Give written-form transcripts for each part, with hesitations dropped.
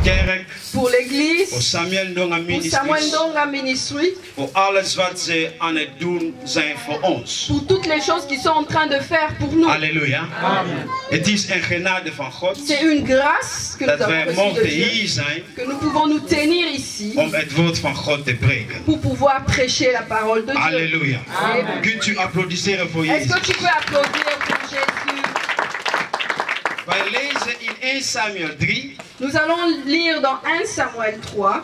kerk, pour l'église, voor Samuel Ndonga pour Samuel Ministries, Ndonga Ministry, voor alles wat ze aan het doen zijn voor ons. pour toutes les choses qu'ils sont en train de faire pour nous. Halleluja. Het is een genade van God C'est une grâce que nous dat avons wij reçue de mogen Dieu, hier zijn que nous pouvons nous tenir ici om het woord van God te preken. pour pouvoir prêcher la parole de Dieu. Halleluja. Amen. Kunt u applaudisseren voor Est-ce Jezus? que tu peux applaudir pour Jésus? Wij lezen in 1 Samuel 3. Nous allons lire dans 1 Samuel 3.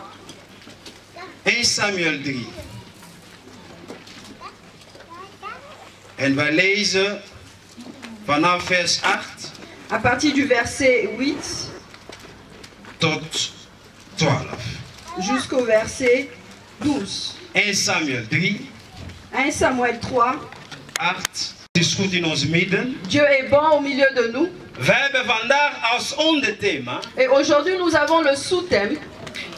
1 Samuel 3. En wij lezen vanaf vers 8 À partir du verset 8 tot 12. jusqu'au verset 12. 1 Samuel 3, 1 Samuel 3. 8. Het is goed in ons midden. Dieu est bon au milieu de nous. We hebben vandaag als onderthema: Et aujourd'hui, nous avons le sous-thème.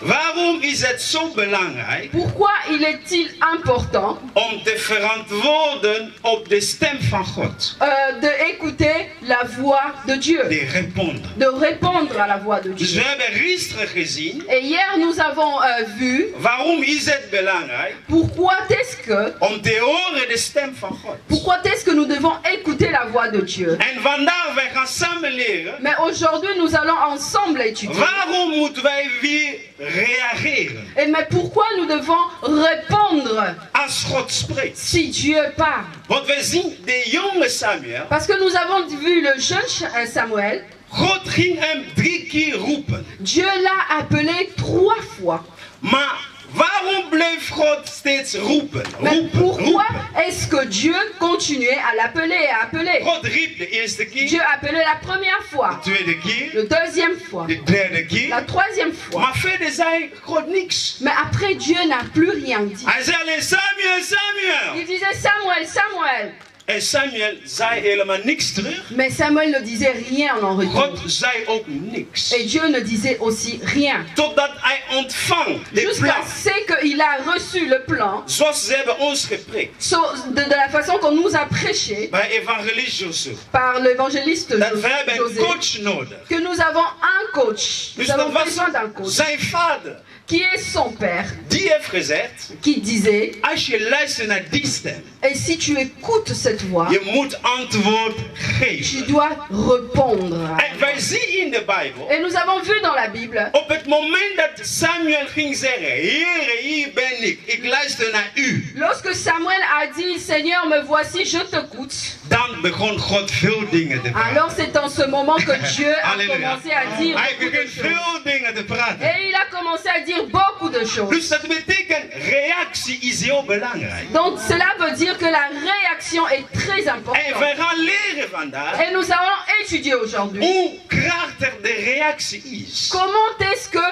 waarom is het zo belangrijk Pourquoi il est-il important om te verantwoorden op de stem van God? d'écouter la voix de Dieu, De répondre. de répondre à la voix de Dus Dieu? we hebben gisteren gezien Et hier, nous avons vu waarom is het belangrijk pourquoi est-ce que, om te horen de stem van God. nous devons écouter la voix de Dieu. En vandaag wij gaan samen leren Mais aujourd'hui, nous allons ensemble étudier. waarom moeten wij weer reageren Et mais pourquoi nous devons répondre als God spreekt? si Dieu parle? Want wij zien de jonge Samuel. Parce que nous avons vu le jeune Samuel. God ging hem 3 keer roepen. Dieu l'a appelé 3 fois. Maar waarom bleef God steeds roepen? Mais pourquoi roepen? est-ce que Dieu continuait à l'appeler et à appeler? God riep de eerste keer, Dieu appelait la première fois, de tweede keer, la deuxième fois, de derde keer. la troisième fois. Maar verder zei God niks. Mais après, Dieu n'a plus rien dit. Hij zei alleen Samuel, Samuel. Il disait Samuel, Samuel. En Samuel zei helemaal niks terug. Mais Samuel ne disait rien en retour. God zei ook niks. Et Dieu ne disait aussi rien. Totdat hij ontvangt de Jusqu'à plan. ce qu'il a reçu le plan, Zoals ze hebben ons gepreekt. de la façon qu'on nous a prêché Bij evangelist Joseph. par l'évangéliste Dat we hebben een José, coach nodig. que nous avons un coach. Dus Nous avons dat besoin d'un was coach. zijn vader. Qui est son père, Die heeft gezegd, qui disait, als je luistert naar die stem, et si tu écoutes cette voix, je moet antwoord tu geven. dois répondre. En wij zien in de Bijbel, Et nous avons vu dans la Bible, op het moment dat Samuel ging zeggen, Heere, hier ben ik luister naar u. lorsque Samuel a dit, Seigneur, me voici, je t'écoute. Dan begon God veel dingen te praten. Alors c'est en ce moment que Dieu a Alléluia. commencé à dire Hij beaucoup de begint choses. veel dingen te praten. Et il a commencé à dire beaucoup de choses. Dus dat betekent, reactie is heel belangrijk. Donc cela veut dire que la réaction est très En importante. wij gaan leren vandaag Et nous allons étudier aujourd'hui hoe krachtig de reactie is. comment est-ce que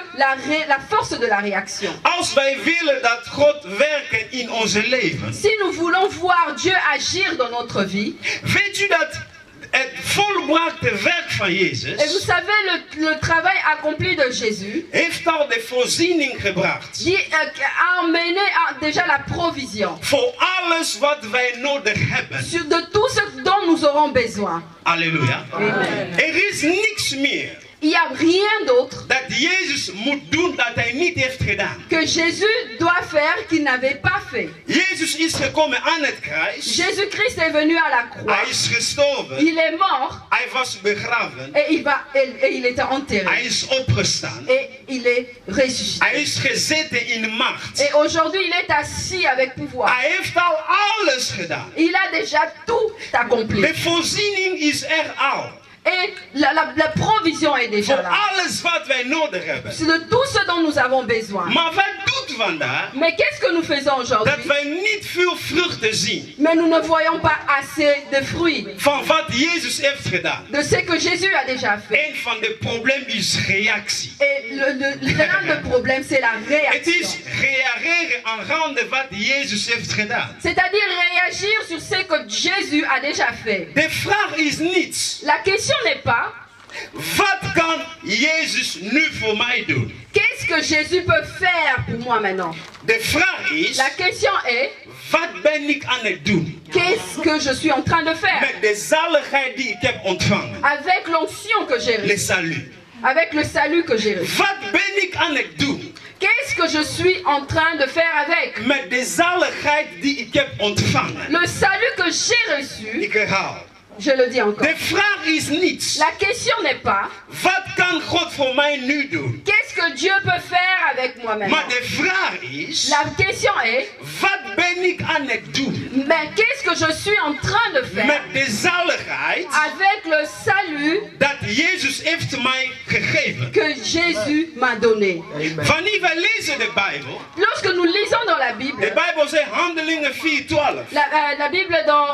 la force de la réaction. Als wij willen dat God werkt in onze leven, Si nous voulons voir Dieu agir dans notre vie, weet u dat het volbrachte werk van et vous Jezus savez le travail accompli de Jésus, heeft al de voorziening gebracht qui a amené déjà la provision voor alles wat wij nodig hebben. de tout ce dont nous aurons besoin. Halleluja. Amen. Er is niks meer Il n'y a rien d'autre dat Jezus moet doen dat hij niet heeft gedaan. que Jésus doit faire qu'il n'avait pas fait. Jezus is gekomen aan het kruis. Jésus-Christ est venu à la croix. Hij is gestorven. Il est mort Hij was begraven. et il était enterré. Hij is opgestaan. Et il est ressuscité. Hij is gezeten in macht. Et aujourd'hui, il est assis avec pouvoir. Hij heeft al alles gedaan. Il a déjà tout accompli. De voorziening is er al. Et la provision est déjà Voor là. alles wat wij nodig hebben. C'est de tout ce dont nous avons besoin. Maar wat doet vandaag Mais qu'est-ce que nous faisons dat aujourd'hui? wij niet veel vruchten zien Mais nous ne voyons pas assez de fruits van wat Jezus heeft gedaan. de ce que Jésus a déjà fait. Een van de problemen is reactie. Et le problème, c'est la Het is réaction. reageren aangaande wat Jezus heeft gedaan. C'est-à-dire réagir sur ce que Jésus a déjà fait. De vraag is niet, La question n'est pas wat kan Jezus nu voor mij doen? qu'est-ce que Jésus peut faire pour moi maintenant. De vraag is, La question est wat ben ik aan het doen? qu'est-ce que je suis en train de faire Met de zaligheid die ik heb ontvangen. avec l'onction que j'ai Le reçue. salut. avec le salut que j'ai reçu. Wat ben ik aan het doen Qu'est-ce que je suis en train de faire avec met de zaligheid die ik heb ontvangen? le salut que j'ai reçu? Ik herhaal. Je le dis encore. De vraag is niet, La question n'est pas wat kan God voor mij nu doen? qu'est-ce que Dieu peut faire avec moi maintenant. Maar de vraag is, La question est, wat ben ik aan het doen mais qu'est-ce que je suis en train de faire met de zaligheid avec le salut dat Jezus heeft mij gegeven? que Jésus m'a donné? Wanneer wij lezen de Bijbel, Lorsque nous lisons dans la de Bible, Bijbel zegt Handelingen 4:12, la Bible dans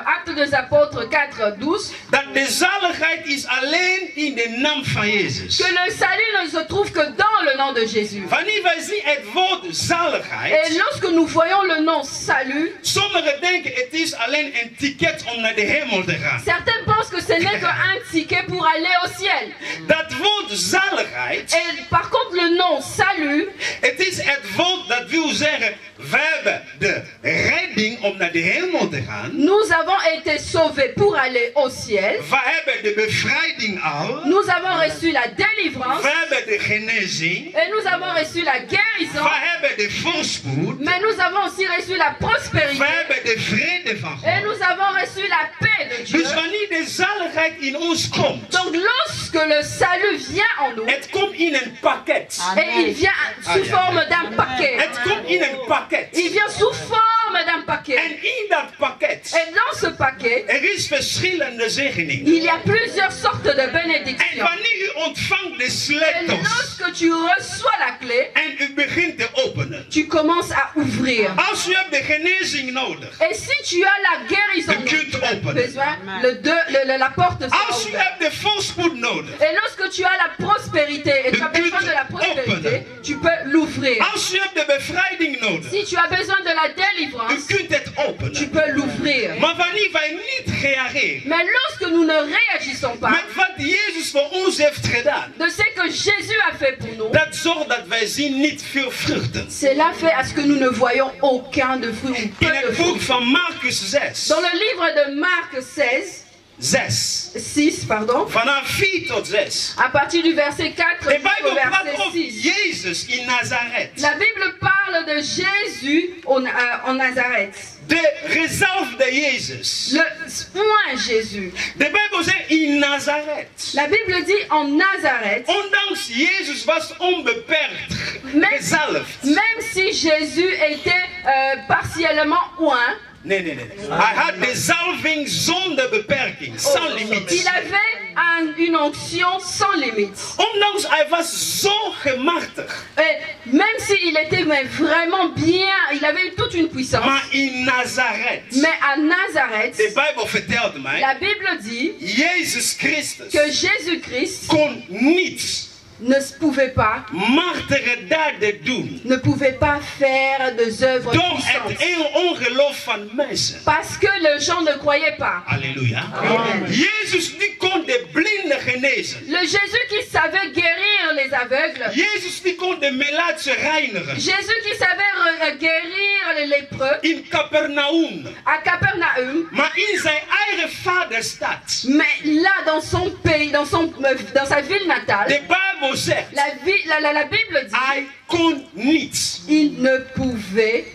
Actes des Apôtres 4:12, dat de zaligheid is alleen in de naam van Jezus. que le salut ne se trouve que dans le nom de Jésus. Wanneer wij zien het woord Et zaligheid, lorsque nous voyons le nom salut, sommigen denken het is alleen een ticket om naar de hemel te gaan. certains pensent que ce n'est qu'un ticket pour aller au ciel. Dat woord zaligheid, Et par contre, le nom salut, het is het woord dat wil zeggen, we hebben de redding om naar de hemel te gaan. nous avons été sauvés pour aller au ciel. We hebben de bevrijding al. Nous avons reçu la délivrance We hebben de genezing. et nous avons reçu la guérison, We hebben de voorspoed. mais nous avons aussi reçu la We prospérité hebben de vrede van et God. nous avons reçu la paix de Dieu. Dus wanneer de zaligheid in ons komt, Donc lorsque le salut vient en nous, het komt in een pakket. et il vient sous forme d'un paquet, Het komt in een pakket. il vient sous forme d'un paquet. En in dat pakket, Et dans ce paquet, is verschillende zegeningen. il y a plusieurs sortes de En bénédictions. wanneer u ontvangt de Et sleutels lorsque tu reçois la clé, en u begint te openen. tu commences à ouvrir. Als u hebt de genezing nodig, Et si tu as la guérison Je kunt dont tu as openen. besoin, la porte sera als u ouverte. hebt de voorspoed nodig, Et lorsque tu as la prospérité et tu as Je besoin kunt de la prospérité, openen. tu peux l'ouvrir. als u hebt de bevrijding nodig, Si tu as besoin de la u délivrance, kunt het tu openen. peux l'ouvrir. Maar wanneer wij niet reageren Mais lorsque nous ne réagissons pas met wat Jezus voor ons heeft gedaan, de ce que Jésus a fait pour nous, dat zorgt dat wij zien niet veel vruchten. cela fait à ce que nous ne voyons aucun de fruit ou In peu de het boek fruits. van Marcus 6, Dans le livre de Marc 6, pardon, vanaf 4 tot 6. à partir du verset 4 De jusqu'au Bijbel praat verset over 6. Jezus in Nazareth. La Bible parle de Jésus en Nazareth. De gezalfde Jezus. Le oint Jésus. De Bijbel zegt in Nazareth. La Bible dit en Nazareth, Ondanks Jezus was onbeperkt Même- gezalfd. même si Jésus était partiellement oint, Nee. Hij had de zalving zonder beperking, sans limiet. il avait une onction sans limite. Ondanks hij was zo gemartigd. Et même s'il était vraiment bien, il avait toute une puissance. Maar in Nazareth, Mais à Nazareth, de Bijbel vertelt mij, la Bible dit Jezus Christus que Jésus-Christ kon niet ne pouvait pas machtige daden doen ne pouvait pas faire des œuvres door puissantes. het ongeloof van mensen. Parce que les gens ne croyaient pas. Halleluja. Amen. Jezus die kon de blinden genezen. Le Jésus qui savait guérir les aveugles. Jezus die kon de melaatse reinigen. Jésus qui savait guérir les lépreux In Capernaum. à Capernaum. Maar in zijn eigen vaderstad. Mais là, dans son pays, dans sa ville natale, De Bijbel zegt, la Bible dit hij kon niet. il ne pouvait,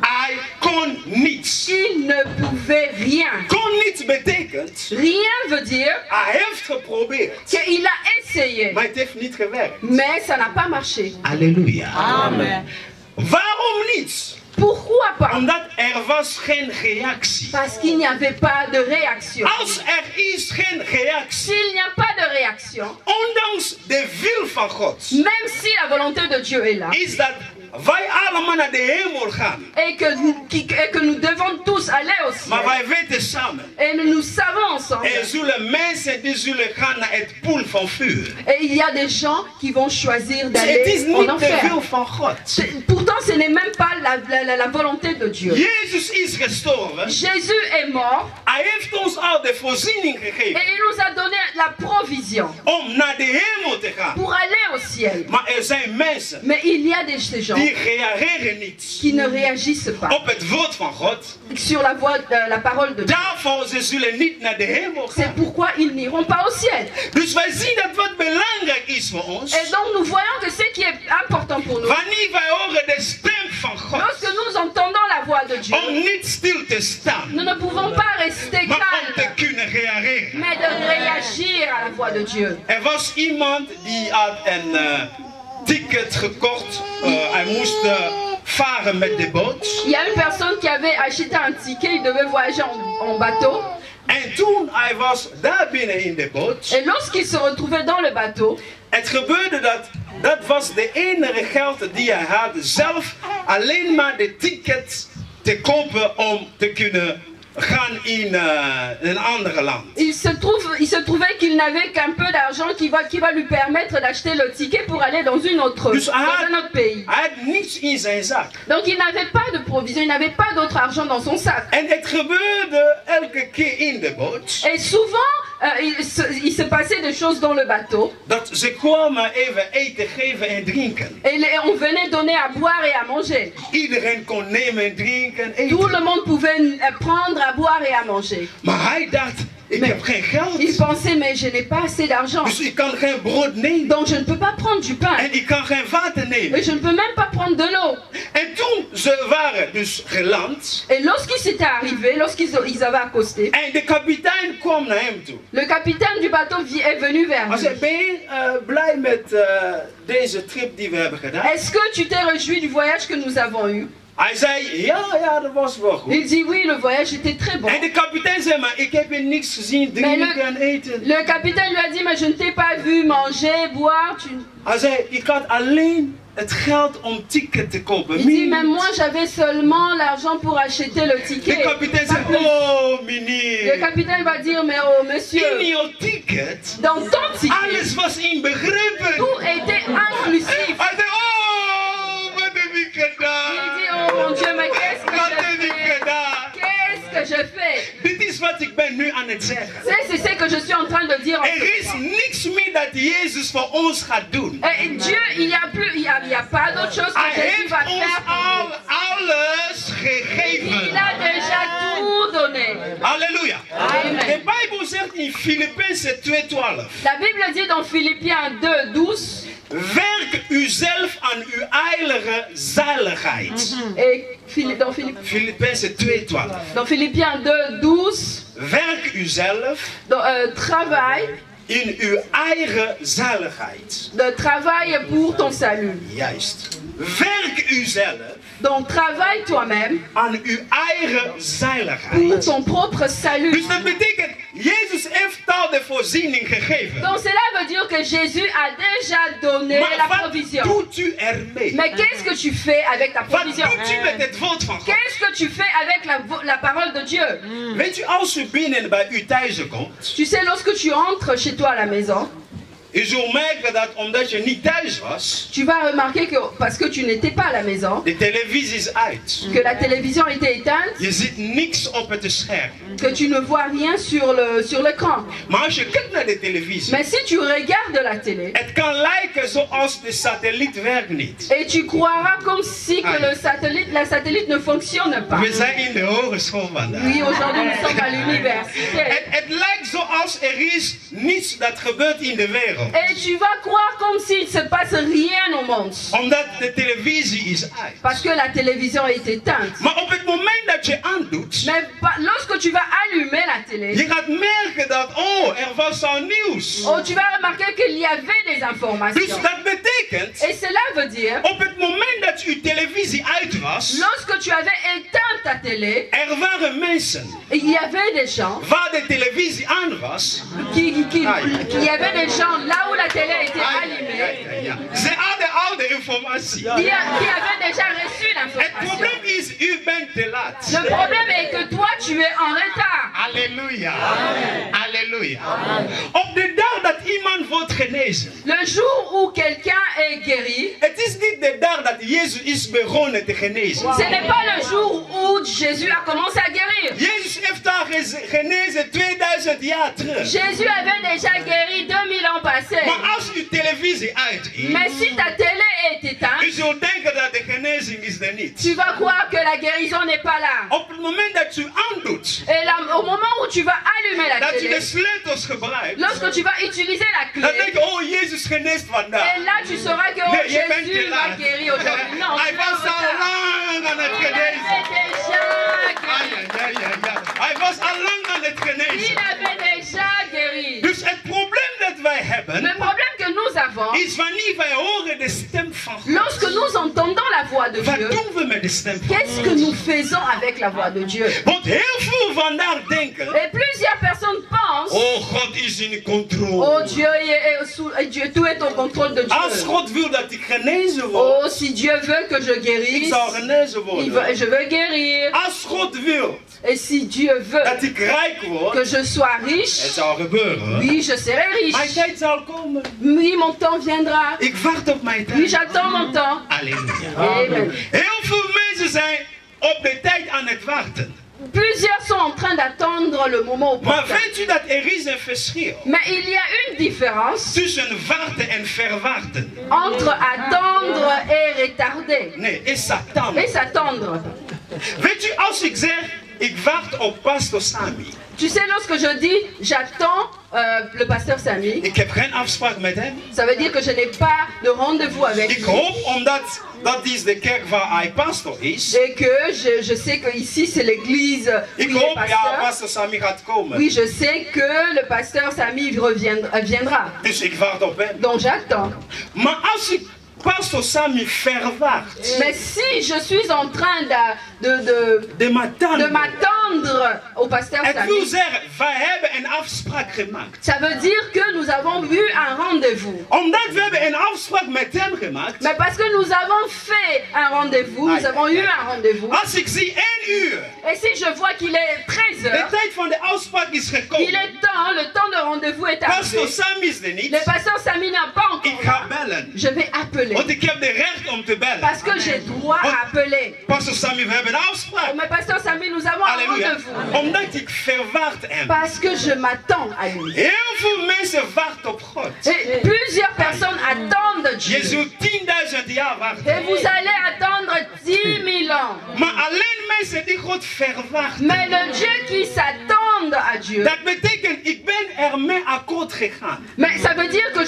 Hij kon niet. il ne pouvait rien. Kon niet betekent, Rien veut dire hij heeft geprobeerd. qu'il a essayé, Maar het heeft niet gewerkt. mais ça n'a pas marché. Halleluja. Amen. Waarom niet? Pourquoi pas? Omdat er was geen reactie. Parce qu'il n'y avait pas de réaction. Als er is geen reactie, S'il n'y a pas de réaction, ondanks de wil van God, même si la volonté de Dieu est là, is dat wij allemaal naar de hemel gaan. et que nous devons tous aller au ciel, Maar wij weten samen, et nous savons ensemble, er zullen mensen die zullen gaan naar het poel van vuur. et il y a des gens qui vont choisir Het is d'aller en niet de enfer. wil van God. Pourtant, ce n'est même pas la volonté de Dieu. Jezus is gestorven. Jésus est mort Hij heeft ons al de voorziening et gegeven il nous a donné la provision om naar de hemel te gaan. pour aller au ciel. Maar er zijn mensen Mais il y a ces gens die reageren niet qui ne réagissent pas op het woord van God. sur la parole de Dieu. Daarvoor ze zullen niet naar de hemel C'est gaan. pourquoi ils n'iront pas au ciel. Dus wij zien dat wat belangrijk is voor ons. Et donc nous voyons que ce qui est important pour nous, Wanneer wij horen de stem van God. lorsque nous entendons la voix de Dieu, Om niet stil te staan. nous ne pouvons pas rester Maar om te calmes, kunnen reageren. mais de réagir à la voix de Dieu. Er was iemand die had een ticket gekocht. Hij moest varen met de boot. Il y a une personne qui avait acheté un ticket, il devait voyager en bateau. En toen hij was daar binnen in de boot. Et lorsqu'il se retrouvait dans le bateau, Het gebeurde dat was de enige geld die hij had. Zelf alleen maar de ticket te kopen om te kunnen gaan in een ander land. il se trouvait qu'il n'avait qu'un peu d'argent qui va lui permettre d'acheter le ticket pour aller dans un autre pays. Hij had niets in zijn zak. Donc il n'avait pas de provision, il n'avait pas d'autre argent dans son sac. En het gebeurde elke keer in de boot. Et souvent, il se passait des choses dans le bateau. Dat ze kwamen even eten geven en drinken. Et on venait donner à boire et à manger. Iedereen kon nemen, drinken, eten. Tout le monde pouvait prendre à boire et à manger. Maar hij dacht, ik heb geen geld. Il pensait, mais je n'ai pas assez d'argent. Dus ik kan geen brood nemen. Donc je ne peux pas prendre du pain. En ik kan geen water nemen. Et je ne peux même pas prendre de l'eau. En toen ze waren dus geland. Et lorsqu'ils s'étaient arrivés, lorsqu'ils avaient accosté, En de kapitein kwam naar hem toe. le capitaine du bateau est venu vers Hij lui. zei, ben je blij met deze trip die we hebben gedaan? Est-ce que tu t'es réjoui du voyage que nous avons eu? Hij zei, ja, dat was wel goed. Il dit oui, le voyage était très bon. En de kapitein zei, maar ik heb je niks gezien, drinken en eten. Le capitaine lui a dit, mais je ne t'ai pas vu manger, boire. Hij zei, ik had alleen het geld om ticket te kopen. Il dit, mais moi j'avais seulement l'argent pour acheter le ticket. De kapitein Pas zei, plus. oh Le meneer, capitaine va dire, mais oh in monsieur, jouw ticket, dans ton ticket, alles was inbegrepen. tout était inclusif. Hij zei, oh, wat heb ik Il gedaan? dit, oh mon Dieu, mais qu'est-ce que Wat je heb ik fais? gedaan? Qu'est-ce que je fais? Dit is wat ik ben nu aan het zeggen. C'est ce que je suis en train de dire en Er ce is moment. niks meer dat Jezus voor ons gaat doen. Et Dieu, il n'y a pas d'autre chose Hij que Jésus heeft va ons faire. al alles Il gegeven. a déjà tout donné. Halleluja. Amen. De Bijbel zegt in Filippenzen 2:12. La Bible dit dans Philippiens 2:12, Werk uzelf aan uw eilige zaligheid. et Filippenzen 2:12. dans Philippiens 2:12, Werk uzelf travaille, in uw eigen zaligheid. travaille pour ton salut. Juist. Werk uzelf Donc travaille toi-même aan uw eigen pour zaligheid. ton propre salut. Dus dat betekent, Jezus heeft al de voorziening gegeven. Donc cela veut dire que Jésus a déjà donné Maar la wat provision. doet u ermee? Mais qu'est-ce que tu fais avec ta Wat provision? doet u met het woord van God? Qu'est-ce que tu fais avec la parole de Dieu? Weet u, als u binnen bij u thuis komt, Tu sais, lorsque tu entres chez toi à la maison, u zult merken dat omdat je niet thuis was, tu vas remarquer que parce que tu n'étais pas à la maison, de televisie is uit. que la télévision était éteinte, Je ziet niks op het scherm. que tu ne vois rien sur l'écran. Maar als je kijkt naar de televisie, Mais si tu regardes la télé, het kan lijken zoals de satelliet werkt niet. et tu croiras comme si que la satellite ne fonctionne pas. We zijn in de hogeschool vandaag. Oui, aujourd'hui nous sommes à l'université. Het lijkt zoals er is niets dat gebeurt in de wereld. Et tu vas croire comme s'il ne se passe rien au monde. Omdat de televisie is uit. Parce que la télévision est éteinte. Maar op het moment dat je aandoet, Mais lorsque tu vas allumer la télé, je gaat merken dat, oh, er was al nieuws. oh, tu vas remarquer qu'il y avait des Dus informations. dat betekent, Et cela veut dire, op het moment dat uw televisie uit was, lorsque tu avais éteint ta télé, er waren mensen il y avait des gens waar de televisie aan was. il y avait des gens là où la télé était allumée, Ze hadden al de informatie. qui avaient déjà reçu Het l'information. probleem is, u bent te laat. Le problème est que toi, tu es en retard. Halleluja. Halleluja. Op de dag dat iemand wordt genezen. Le jour où quelqu'un est guéri. Het is niet de dag dat Jezus is begonnen te genezen. Ce n'est pas le jour où Jésus a commencé à guérir. Jezus heeft daar genezen 2000 jaar terug. Jésus avait déjà guéri 2000 ans passés. Maar als uw televisie uit is, mais si ta télé est éteinte, u zult denken dat de genezing is er niet. Tu vas croire que la guérison n'est pas là. Op het moment dat u aandoet, et là, au moment où tu vas allumer la dat télé, u de sleutels gebruikt, lorsque tu vas utiliser la clé, dan denk je, oh Jezus geneest vandaag. Et là tu sauras que nee, Jésus va guérir aujourd'hui. Non, hij was al lang aan het genezen. Hij was al lang aan het genezen. Il avait déjà guéri. Dus het probleem dat wij hebben, le problème que nous avons, is wanneer wij horen de stem van God. Lorsque nous entendons la voix de Dieu, wat doen we met de stem van qu'est-ce que nous faisons avec la voix de Dieu? Want heel veel vandaag denken, et plusieurs personnes pensent, oh God is in controle. Oh Dieu, tout est au contrôle de Dieu. Als God wil dat ik genezen word, oh si Dieu veut que je guérisse, ik zal genezen worden. Je veux guérir. Als God wil, et si Dieu veut dat ik rijk word, que je sois riche, het zal gebeuren. Oui, je serai riche. Mijn tijd zal komen. Oui, mon temps viendra. Ik wacht op mijn tijd. Oui, j'attends mon temps. Alleluia. Amen. Heel veel mensen zijn op de tijd aan het wachten. Plusieurs sont en train d'attendre le moment opportun. Maar weet u dat er is een verschil? Mais il y a une différence tussen wachten en verwachten. Entre attendre et retarder. Nee, is attendre. Et s'attendre. Weet u, als ik zeg, ik wacht op pastor Sami. Tu sais, lorsque je dis j'attends le pasteur Sami, ik heb geen afspraak met hem. Ça veut dire que je n'ai pas de rendez-vous avec lui. Ik hoop omdat dat is de kerk waar hij pastor is. Et que je sais que ici c'est l'église où il est pasteur. Ja, pastor Sami gaat komen. Oui, je sais que le pasteur Sami viendra. Dus ik wacht op hem. Donc j'attends. Maar als ik pastor Sami verwacht. Mais si je suis en train de m'attendre au pasteur Sami. Het wil zeggen, wij hebben een afspraak gemaakt. Ça veut dire que nous avons eu un rendez-vous. Omdat we hebben een afspraak met hem gemaakt. Mais parce que nous avons fait un rendez-vous, nous avons eu un rendez-vous. Als ik zie 1 uur. Et si je vois qu'il est 13 heures. De tijd van de afspraak is gekomen. Il est temps, le temps de rendez-vous est arrivé. Pastor Sami is er niet. Le pasteur Sami n'est pas encore ik ga bellen. Je vais appeler. Want ik heb de recht om te bellen. Parce que j'ai droit à appeler. Pastor Sami, we hebben een afspraak. Mais pasteur Sami, nous avons un rendez-vous. Omdat ik verwacht hem. Parce que je m'attends à lui. Heel veel mensen wachten op God. Et plusieurs personnes attendent Dieu. Je zult 10.000 jaar wachten. Et vous allez attendre 10 000 ans. Maar alleen mensen die God verwachten. Mais le Dieu qui s'attend à Dieu. Dat betekent, ik ben ermee akkoord gegaan. Mais ça veut dire que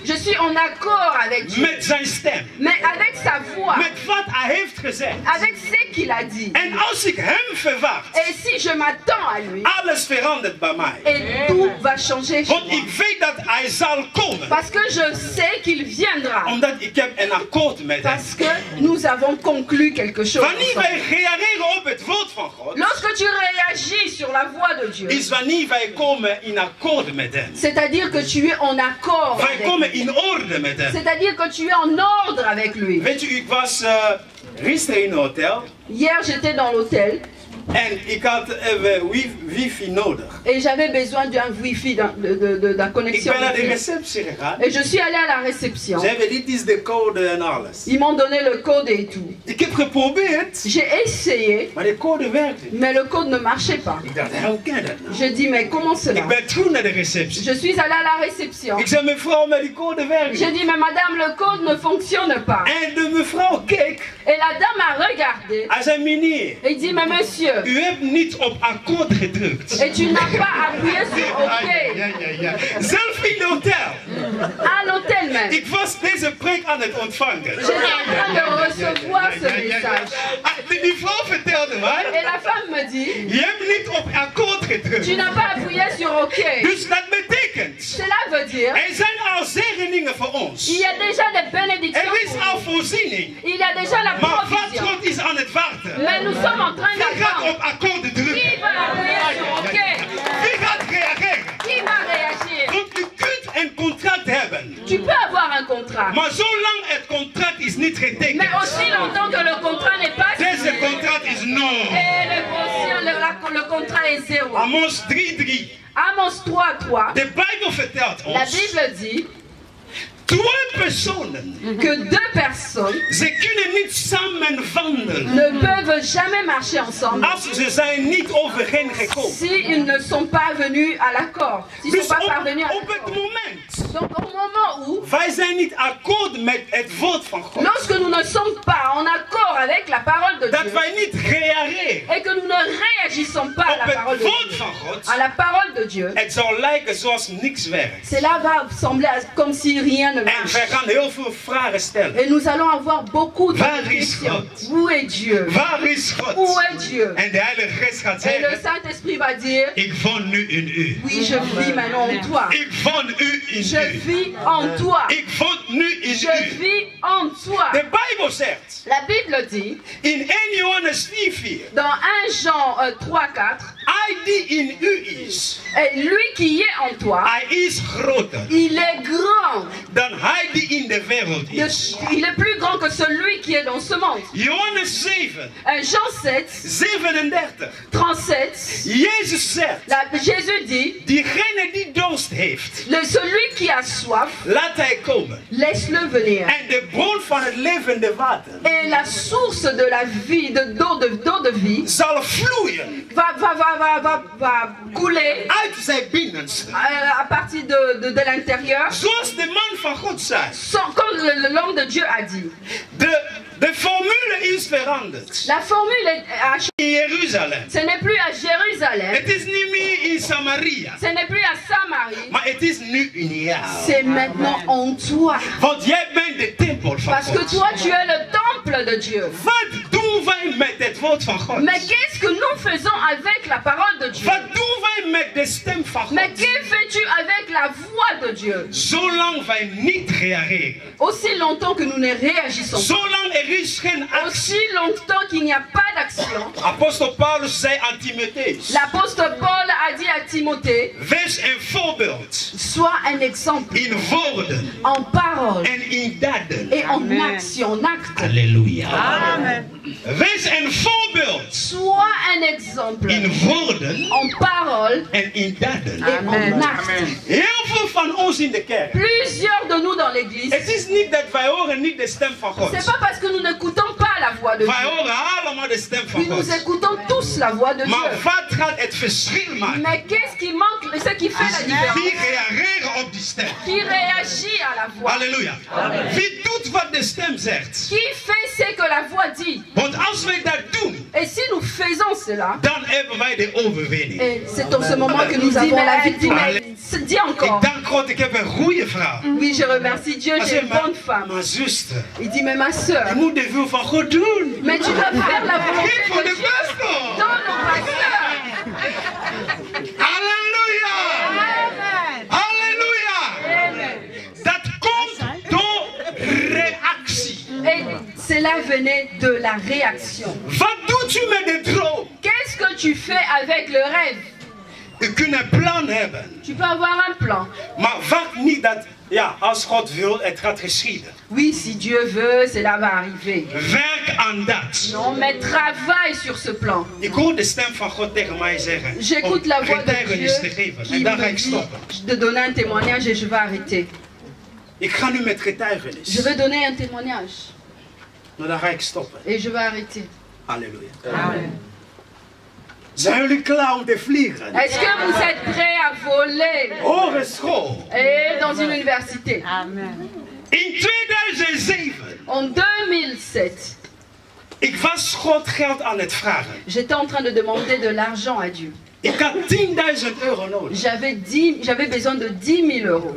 je suis en accord avec Dieu. Met zijn stem. Mais avec sa voix. Met wat hij heeft gezegd. Avec ce qu'il a dit. En als ik hem verwacht. Et si je m'attends à lui. Alles verandert bij mij. Et tout va changer. Want ik weet dat hij zal komen. Parce que je sais qu'il viendra. Omdat ik heb een akkoord met hem. Parce que nous avons conclu quelque chose. Wanneer wij reageren op het woord van God. Lorsque tu réagis sur la voix de Dieu. Is wanneer wij komen in akkoord met hem. C'est-à-dire que tu es en accord. Wij komen in orde met hem. C'est-à-dire que tu es en ordre avec lui. Weet u, ik was gisteren in een hotel. Hier, j'étais dans l'hôtel. En ik had wifi nodig. Et j'avais besoin d'un wifi, d'un connexion. Ik ben naar de receptie gegaan. Et je suis allée à la réception. Ze hebben dit is de code en alles. Ils m'ont donné le code et tout. Ik heb geprobeerd. J'ai essayé. Maar de code werkte niet. Mais le code ne marchait pas. Ik dacht, hoe kan dat nou? Je dis, mais comment cela? Ik ben terug naar de receptie. Je suis allée à la réception. Ik zei, mevrouw, maar die code werkt niet. J'ai dit, mais madame, le code ne fonctionne pas. En de mevrouw keek. Et la dame a regardé. Hij zei, meneer. Et dit, mais monsieur. U hebt niet op akkoord gedrukt. Et tu n'as pas appuyé sur OK. Ja. Zelf in het hotel. À l'hôtel même. Ik was deze preek aan het ontvangen. J'étais en train de recevoir ce message. Die vrouw vertelde mij. Et la femme me dit. Je hebt niet op akkoord gedrukt. Tu n'as pas appuyé sur OK. Dus dat betekent. Cela veut dire. Er zijn al zegeningen voor ons. Il y a déjà des bénédictions. Er is al voorziening. Il y a déjà la Maar provision. wat God is aan het wachten. Mais nous sommes en train Wie gaat d'attendre. op akkoord drukken? Qui va appuyer sur OK? Wie gaat reageren? Qui va réagir? Want u kunt een contract hebben. Tu peux avoir un contrat. Maar zolang het contract is niet getekend. Mais aussi longtemps que le contrat n'est pas Deze signé. contract is no. Et le contrat et 0. Amos 3:3. Amos 3:3. De Bijbel vertelt La ons. Bible dit Twee personen. que 2 personnes Ze kunnen niet samen wandelen. ne peuvent jamais marcher ensemble Als ze zijn niet overeengekomen. s'ils ne sont pas venus à l'accord. S'ils ne Dus sont pas parvenus à op het l'accord. moment. Donc au moment où, Wij zijn niet akkoord met het woord van God. lorsque nous ne sommes pas en accord avec la parole de Dat Dieu wij niet reageren et que nous ne réagissons pas à op la parole het de woord Dieu, van God. à la parole de Dieu, Het zal lijken zoals niks werkt. cela va sembler comme si rien ne En marche. wij gaan heel veel vragen stellen. Et nous allons avoir beaucoup de Waar is questions. God? Où est Dieu? Waar is God? Où est Dieu? En de Heilige Geest gaat Et le zeggen, Saint-Esprit va dire, ik woon nu in u. oui, je vis maintenant en toi. Ik woon u in Je u. vis en toi. Ik woon nu in Je u. vis en toi. De Bijbel zegt, La Bible dit, in 1 Johannes 4:4, dans 1 Jean 3:4, hij die in u is, et lui qui est en toi, hij is groter il est grand. dan hij die in de wereld is. Il est plus grand que celui qui est dans ce monde. Johannes 7, 1 Jean 7, 37. 37, Jezus zegt, Jésus dit, diegene die dorst heeft, celui qui a soif, laat hij komen. laisse-le venir. En de bron van het levende water Et la source de la vie, d'eau de vie, zal vloeien va couler uit zijn binnenste. à partir de l'intérieur, Zoals de man van God zei. comme l'homme de Dieu a dit. De formule is veranderd. La formule est In Jeruzalem. ce n'est plus à Jérusalem, Het is niet meer in Samaria. ce n'est plus à Samarie, Maar het is nu in jou. c'est maintenant en toi. Want jij bent de tempel van Parce que God. toi, tu es le temple de Dieu. Wat doen wij met het woord van God? Mais qu'est-ce que nous faisons avec la parole de Dieu? Wat doen wij met de stem van God? Mais que fais-tu avec la voix de Dieu? Zolang wij niet reageren. Aussi longtemps que nous ne réagissons pas, Zolang er is geen actie. aussi longtemps qu'il n'y a pas d'action. Apostel Paulus zei aan Timotheus. L'apôtre Paul a dit à Timothée, Wees een voorbeeld. sois un exemple In woorden en parole en in daden. et en action, en acte. Halleluja. Amen. Wees een voorbeeld. Sois un exemple In woorden en parole en in daden. et en acte. Heel veel van ons in de kerk. Plusieurs de nous dans l'église, Het is niet dat wij horen niet de stem van God. c'est pas parce que nous n'écoutons pas la voix de Wij Dieu. horen allemaal de stem van Puis nous God. écoutons tous la voix de Maar Dieu. wat gaat het verschil maken? Mais qu'est-ce qui manque, ce qui fait la Wie différence? reageren op die stem? Qui réagit à la voix? Halleluja. Wie doet wat de stem zegt? Qui fait ce que la voix dit? Want als wij dat doen, Et si nous faisons cela, dan hebben wij de overwinning. et c'est en ce moment que nous avons la victoire. Dis Ik encore. dank God, ik heb een goede vrouw. Oui, je remercie Dieu, j'ai une bonne femme. Mijn zuster. Il dit, mais ma soeur, Je moet de wil van God doen. mais tu dois faire la volonté Geef voor de de Dieu pastor. dans nos pasteurs. Halleluja. Halleluja. Dat komt door reactie. Et cela venait de la réaction. Wat doet u met de droom? Qu'est-ce que tu fais avec le rêve? U kunt een plan hebben. Tu peux avoir un plan. Maar wacht niet dat, ja, als God wil, het gaat geschieden. Oui, si Dieu veut, cela va arriver. Werk aan dat. Non, mais travaille sur ce plan. Ik hoor de stem van God tegen mij zeggen. J'écoute la voix de getuigenis te Dieu geven. qui En dan ga me ik dit stoppen. de donner un témoignage et je vais arrêter. Ik ga nu met getuigenis. Je vais donner un témoignage Maar dan ga ik stoppen. et je vais arrêter. Halleluja. Amen. Zijn jullie klaar om te vliegen? Est-ce que vous êtes prêts à voler Hogeschool. et dans une université? In 2007. En 2007, Ik was God geld aan het vragen. j'étais en train de demander de l'argent à Dieu. Ik had 10.000 euro nodig. J'avais besoin de 10 000 euros.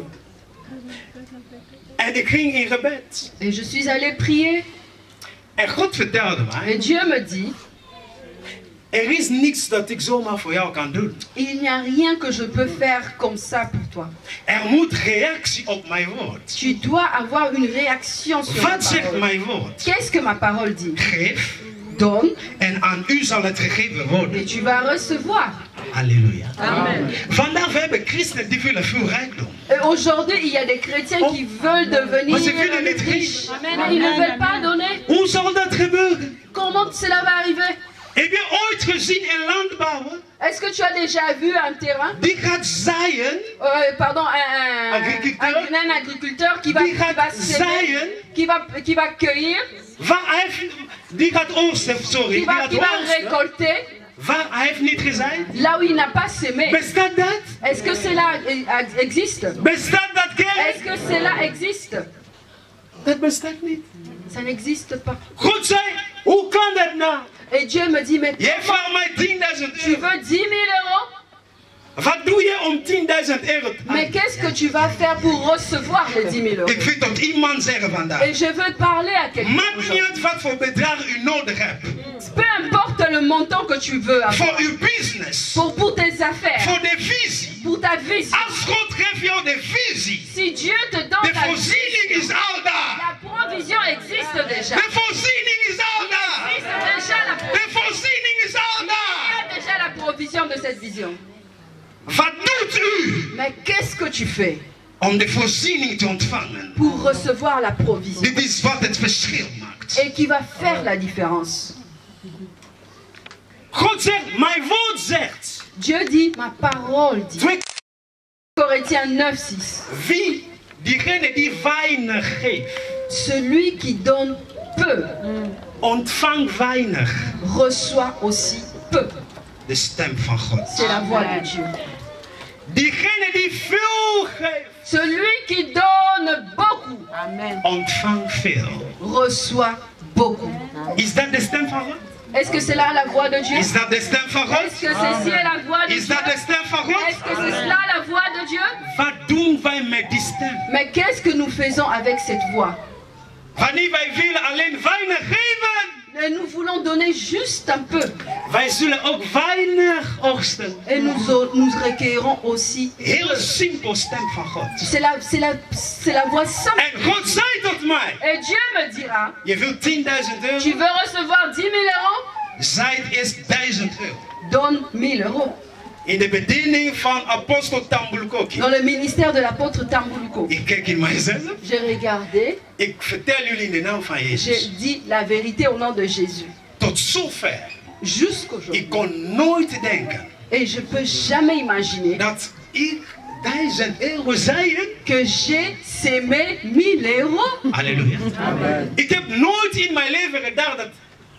En ik ging in gebed. Et je suis allée prier. En God vertelde mij. Et Dieu me dit, Er is niets dat ik zomaar voor jou kan doen. il n'y a rien que je peux faire comme ça pour toi. Er moet reactie op mijn woord. Tu dois avoir une réaction sur ma Wat zegt parole. mijn woord? Qu'est-ce que ma parole dit? Geef Donne en aan u zal het gegeven worden. et tu vas recevoir. Halleluja. Amen. Vandaag we hebben christenen die willen veel rijkdom. Et aujourd'hui, il y a des chrétiens qui veulent devenir Maar ze willen niet riches. geven. Mais ils ne veulent pas donner. Hoe zal dat gebeuren? Comment cela va arriver? Heb je ooit gezien een landbouwer? Est-ce que tu as déjà vu un terrain? Die gaat zaaien. Pardon, un agriculteur qui va semer, qui va cueillir, Die gaat oogsten, sorry. qui va récolter. Waar hij heeft niet gezaaid. Là où il n'a pas semé. Bestaat dat? Est-ce que cela existe? Bestaat dat, kerk? Est-ce que cela existe? Dat bestaat niet. Ça n'existe pas. God zei, hoe kan dat nou? Et Dieu me dit, mais Jij vraagt mij 10.000 tu veux 10 000 euros? Wat doe je om 10.000 euro? Mais qu'est-ce que tu vas faire pour recevoir les 10 000 euros? Ik wil tot iemand zeggen vandaag. Et je veux parler à quelqu'un. Maakt niet uit wat voor bedrag u nodig hebt. Peu importe le montant que tu veux avoir. Voor uw business. Pour tes affaires. Voor de visie. Pour ta visie. Als God geeft jou de visie. Si Dieu te donne De voorziening is al daar. La provision existe déjà. De voorziening is al daar. De voorziening is al daar. Il y a déjà la provision de cette vision. Wat doet u? Mais qu'est-ce que tu fais? Om de voorziening te ontvangen. Pour recevoir la provision. Dit is wat het verschil maakt. Et qui va faire la différence. God zegt, mijn woord zegt. Dieu dit, ma parole dit. Corinthiens 9:6. Wie, diegene die weinig geeft. Celui qui donne peu. Ontvangt weinig. Reçoit aussi peu. De stem van God. C'est la voix de Dieu. Diegene die veel geeft. Celui qui donne beaucoup. Amen. Ontvangt veel. Reçoit beaucoup. Is dat de stem van God? Est-ce que c'est là la voix de Dieu? Is dat de stem van God? Est-ce que ceci est la voix de Is Dieu? dat de stem van God? Est-ce que c'est cela la voix de Dieu? Wat doen wij met die stem? Mais qu'est-ce que nous faisons avec cette voix? Wanneer wij willen alleen weinig geven. Et nous voulons donner juste un peu. Wij zullen ook weinig oogsten. Et nous recueillerons aussi. Heel simpel stem van God. C'est la voix simple. En God zei tot mij. Et Dieu me dira. Je wilt 10.000 euro. Tu veux recevoir 10 000 euros? Zij eerst 1.000 euro. Donne 1000 euros. In de bediening van apostel Tambulukoki. Dans le ministère de l'apôtre Tambuluko. Ik kijk in mijzelf. J'ai regardé. Ik vertel jullie in de naam van Jezus. J'ai dit la vérité au nom de Jésus. Tot zover. Jusqu'aujourd'hui. Ik kon nooit denken. Et je peux jamais imaginer. Dat ik 1000 euro zaaien. Que j'ai semé 1000 euros. Halleluja. Amen. Ik heb nooit in mijn leven gedacht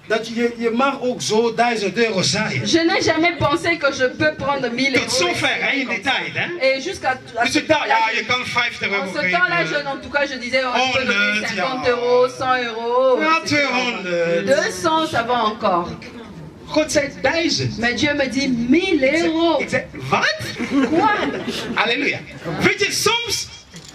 dat je mag ook zo 1000 euro zaaien. Je n'ai jamais pensé que je peux prendre 1000 euros. Tot zover in die tijd, hè? Et jusqu'à dus ik dacht, ja, je kan 50 euro geven. En ce temps-là, en tout cas, je disais, on peut donner 50 euros, 100 euros. Ja, 200. 200, ça va encore. God zei 1000. Mais Dieu me dit 1000 euros. Ik zei, wat? Quoi? Halleluja. Weet je, soms,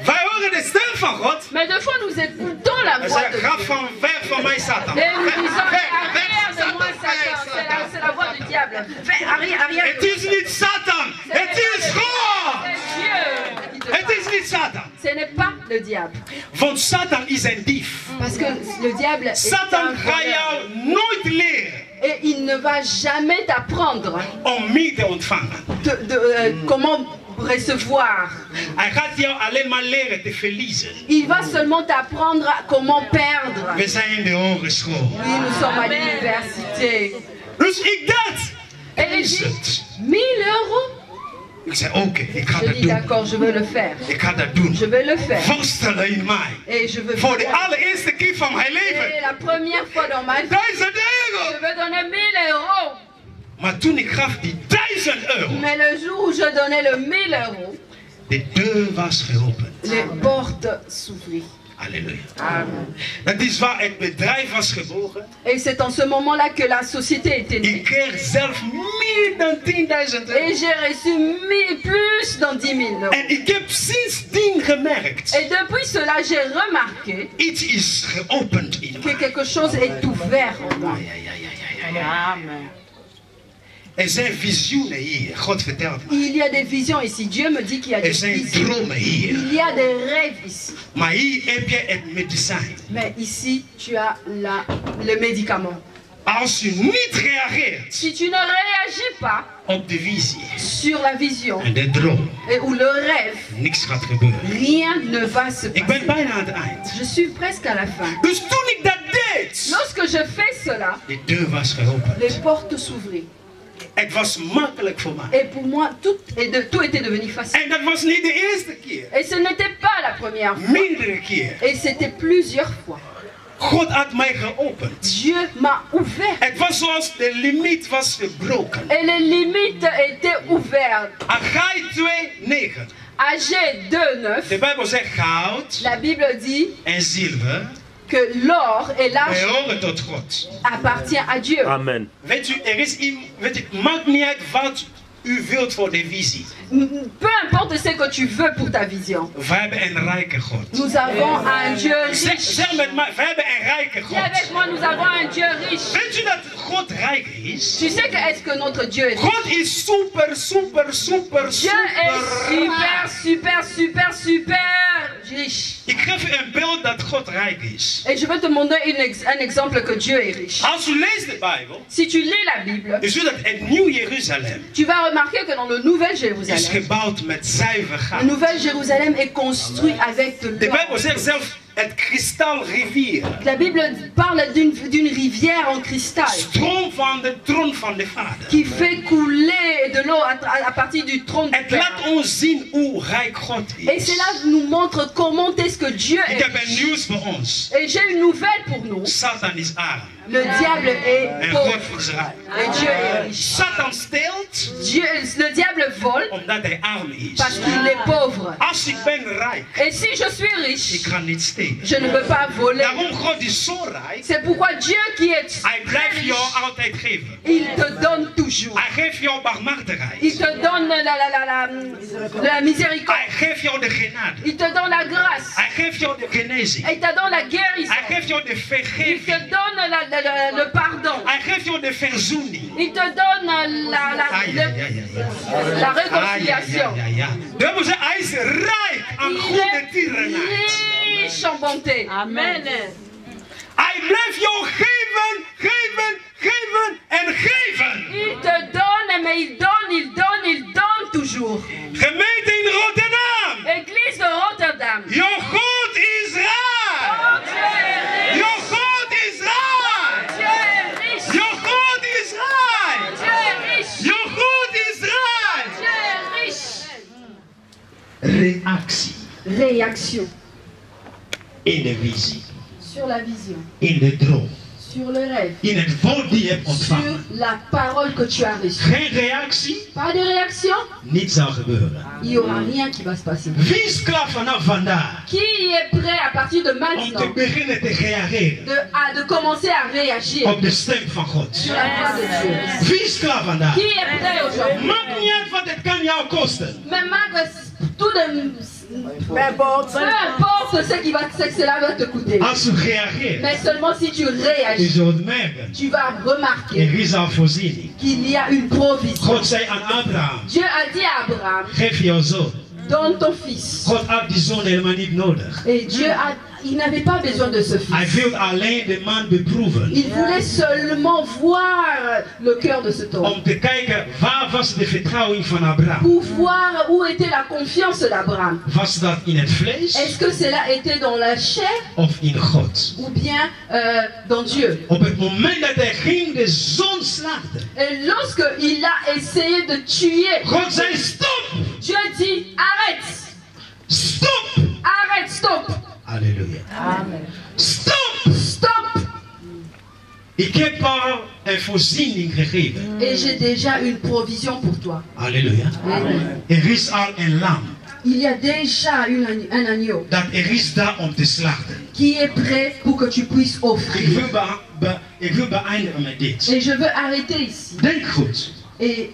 wij horen de stem van God. Mais des fois, nous écoutons la voix de Dieu. Ga ver van mij, Satan. Et nous disons, arrière de moi, Satan. C'est la voix du diable. Arrière. Het is niet Satan. Het is God. C'est Dieu. Het is niet Satan. Ce n'est pas le diable. Want Satan is een dief. Parce que le diable Satan gaat jou nooit leren. Et il ne va jamais t'apprendre om meer te ontvangen. Comment recevoir. Hij gaat jou alleen maar leren te verliezen. Il va seulement t'apprendre comment perdre. We zijn in de hogeschool. Oui, nous sommes à l'université. Dus ik dacht, et il dit 1000 euros. Ik zei oké, ik ga dat doen. D'accord, je veux le faire. Ik ga dat doen. Je vais le faire. Voorstellen in mij. Et je veux voor de allereerste keer van mijn leven. Et la première fois dans ma vie. 1000 euro. Je veux donner 1000 euros. Maar toen ik gaf die 1000 euro. Mais le jour où je donnais le 1000 euros. De deur was geopend. Les portes s'ouvrirent. Alléluia. Amen. Dat is waar het bedrijf was geboren. Et c'est en ce moment-là que la société était née. Ik kreeg zelf meer dan 10.000 euro. Et j'ai reçu plus dan 10 000 euros. En ik heb sindsdien gemerkt. Et depuis cela, j'ai remarqué. Iets is geopend in que quelque chose est ouvert en moi. Amen. Er zijn visioenen hier. God vertelt me. Il y a des visions ici. Dieu me dit qu'il y a des visions. Il y a des rêves ici. Maar hier heb je het medicijn. Mais ici, tu as le médicament. Als je niet reageert. Si tu ne réagis pas op de visie. Sur la vision. En de droom. Ou le rêve. Niks gaat gebeuren. Rien ne va se passer. Ik ben bijna aan het eind. Je suis presque à la fin. Dus toen ik dat deed. dit, lorsque je fais cela, de deur was geopend. les portes s'ouvraient. Het was makkelijk voor mij. Et pour moi, tout était devenu facile. En dat was niet de eerste keer. Et ce n'était pas la première fois. Meerdere keer. Et c'était plusieurs fois. God had mij geopend. Dieu m'a ouvert. Het was zoals de limiet was gebroken. Et les limites étaient ouvertes. Agai 2:9. Agé 2:9. De Bijbel zegt goud La Bible dit en zilver que l'or et l'argent behoren tot God. appartient à Dieu. Amen. Weet u, er is iemand, weet u, maakt niet uit wat u wilt voor de visie. Peu importe ce que tu veux pour ta vision. Wij hebben een rijke God. Nous avons un Dieu riche. Zeg met mij, wij hebben een rijke Dis avec God. moi, nous avons un Dieu riche. Weet u dat God rijk is? Tu sais que est-ce que notre Dieu est riche? God is super, super, super, Dieu est super, super, super, super riche. Ik geef u een beeld dat God rijk is. Et je vais te montrer un exemple que Dieu est riche. Als u leest de Bijbel, Si tu lis la Bible, u ziet dat het Nieuw Jeruzalem tu vas remarquer que dans le Nouvel is Jérusalem, gebouwd met zuiver le goud. Nouvel Jérusalem est construit avec de De l'or. Bijbel zegt zelf het kristalrivier. La Bible parle d'une rivière en cristal Stroom van de troon van de Vader. qui fait couler de l'eau à partir du trône du Het Père. laat ons zien hoe rijk God Et is. cela nous montre comment est-ce que Dieu Ik est heb een riche. nieuws voor ons. Et j'ai une nouvelle pour nous. Satan is arm Le diable est en God pauvre is rijk. et Dieu est riche. Satan steelt Le diable vole omdat hij arm is. parce qu'il est pauvre. Als ik ben rijk, Et si je suis ik riche, ga niet stelen. je ne peux pas voler. Daarom God is zo rijk. C'est pourquoi Dieu qui est Hij blijft jou altijd geven. il te donne toujours. Hij geeft jou barmhartigheid. Il te donne la miséricorde. Hij geeft jou de genade. Il te donne la grâce. Hij geeft jou de genezing. Il te donne la guérison. Hij geeft jou de Il te vergeving. donne le pardon. Hij geeft jou de verzoening. Il te donne la réconciliation. Dat wil zeggen, hij is rijk aan Il goede est tierenheid. riche en bonté. Amen. Hij blijft jou geven, geven, geven en geven. Il te donne, mais il donne toujours. Gemeente in Rotterdam. Église de Rotterdam. Jouw God is rijk. Oh, Dieu est riche. Jouw God is rijk. Dieu est riche. Jouw God is rijk. Dieu est riche. Jouw God is rijk. Dieu est riche. Reactie Réaction in de visie, sur la vision, in de droom, sur le rêve, in het woord die je hebt sur ontvangen. la parole que tu as reçue. Geen reactie, Pas de réaction, niets zal gebeuren. il n'y aura rien qui va se passer. Wie is klaar vanaf vandaag Qui est prêt à partir de om te maintenant beginnen te reageren de commencer à réagir op de stem van God? sur la voix de Dieu? Wie is klaar vandaag? Qui est prêt aujourd'hui? Maakt niet uit wat het kan jou kosten. Mais malgré tout peu importe ce que cela va te coûter. Als u reageert, Mais seulement si tu u réagis, zult merken, tu vas remarquer er is al voorziening. qu'il y a une provision. God zei aan Abraham, Dieu a dit à Abraham, geef jouw zoon. donne ton fils. God had die zoon helemaal niet nodig. Et Dieu il n'avait pas besoin de ce Hij fils. wilde alleen de man beproeven. Il voulait seulement voir le cœur de cet homme. Om te kijken, waar was de vertrouwing van Abraham? Pour voir où était la confiance d'Abraham. Was dat in het vlees Est-ce que cela était dans la chair of in God? ou bien dans Dieu? Op het moment dat hij ging de zoon slachten, Et lorsqu'il a essayé de tuer, God zei stop! Dieu dit arrête, Stop! arrête, stop, Halleluja. Amen. Stop! Stop. Ik heb al een voorziening gegeven. Et j'ai déjà une provision pour toi. Halleluja. Amen. Er is al een lam Il y a déjà un agneau dat er is daar om te slachten. qui est prêt pour que tu puisses offrir. Ik wil beëindigen met dit. Et je veux arrêter ici. Denk goed. Et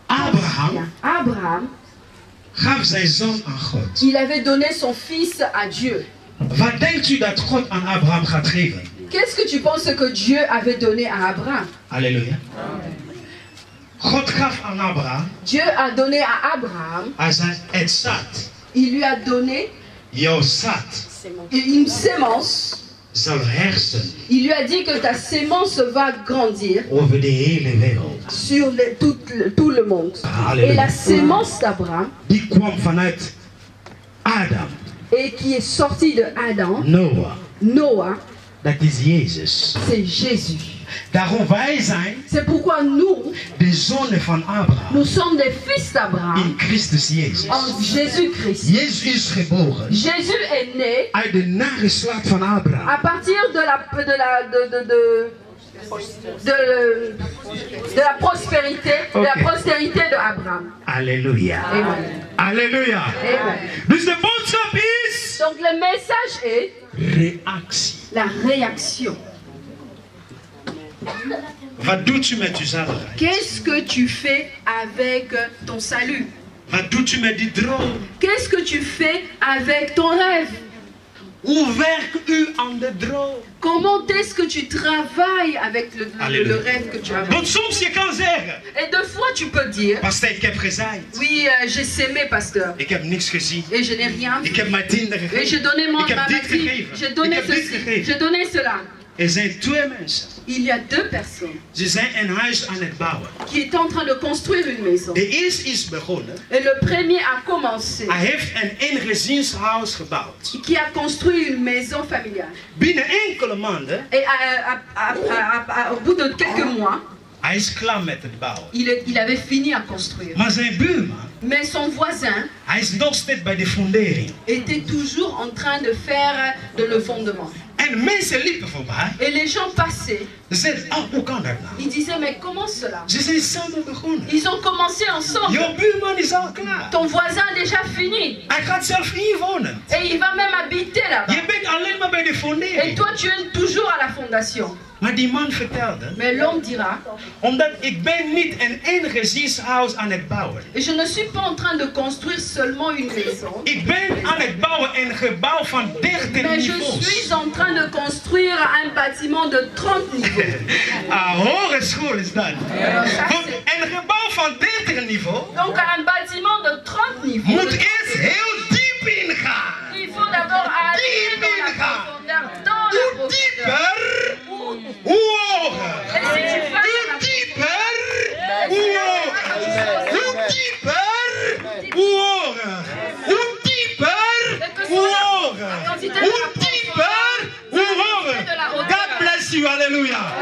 Abraham, Gaf zijn zoon aan God. il avait donné son fils à Dieu. Wat denkt u dat God aan Abraham gaat geven? Qu'est-ce que tu penses que Dieu avait donné à Abraham? Halleluja. God gaf aan Abraham. Dieu a donné à Abraham, Hij zei, het zaad. il lui a donné Jouw zaad une sémence. zal heersen Il lui a dit que ta sémence va grandir over de hele wereld. sur tout le monde. Alléluia. Et la sémence d'Abraham, Die kwam vanuit Adam, et qui est sortie de Adam, Noah, Noah, Dat is Jezus. C'est Jésus. Daarom wij zijn C'est pourquoi nous, de zonen van Abraham. nous sommes des fils d'Abraham. In Christus Jezus. En Jésus-Christ. Jezus is geboren. Jésus est né Uit de nageslacht van Abraham. à partir de la prospérité, de la postérité de Abraham. Alléluia. Amen. Alléluia. Amen. Dus de boodschap is Donc le message est reactie. la réaction. Wat doet u met uw zaligheid? Qu'est-ce que tu fais avec ton salut? Wat doet u met die droom? Qu'est-ce que tu fais avec ton rêve? Hoe werkt u aan de droom? Comment est-ce que tu travailles avec le rêve que tu as? Want soms je kan zeggen. Et deux fois tu peux dire. Pastor, ik heb gezaaid. Oui, j'ai sémé, pasteur. Ik heb niks gezien. Et je n'ai rien vu. Ik heb mijn tiende Et gegeven. j'ai donné Ik heb ma dit matrice. gegeven. J'ai donné Ik heb dit ceci. gegeven. J'ai donné cela. Er zijn twee mensen. Il y a deux personnes Ze zijn een huis aan het bouwen. qui étaient en train de construire une maison. De eerste is begonnen. Et le premier a commencé. Hij heeft een eengezinshuis gebouwd. Qui a construit une maison familiale. Binnen enkele maanden. Et au bout de quelques mois, hij is klaar met het bouwen. il avait fini à construire. Maar zijn buurman. Mais son voisin. Hij is nog steeds bij de fundering. Était toujours en train de faire le fondement. En mensen liepen voorbij. Et les gens passaient. Ze zeiden, oh, hoe kan dat nou? Ils disaient, mais comment cela? Ze zijn samen begonnen. Ils ont commencé ensemble. Jouw buurman is al klaar. Ton voisin a déjà fini. Hij gaat zelf hier wonen. Et il va même habiter là-bas. Je bent alleen maar bij de fundering. Et toi, tu es toujours à la fondation. Maar die man vertelde. Mais l'homme dira. Omdat ik ben niet een eengezinshuis aan het bouwen. Et je ne suis pas en train de construire seulement une maison. Ik ben aan het bouwen een gebouw van 30 niveaux. Je suis en train de construire un bâtiment de 30 niveaux. Hogeschool is dat. Een gebouw van 30 niveaux. Donc un bâtiment de 30 niveaux. Moet eerst heel diep ingaan. Il faut d'abord aller dans la profondeur. Dans la profondeur. Hoe hoger? Hoe dieper? Hoe hoger? Hoe dieper? Hoe hoger? Hoe dieper? Hoe hoger? Hoe dieper? Hoe hoger? God bless you, hallelujah.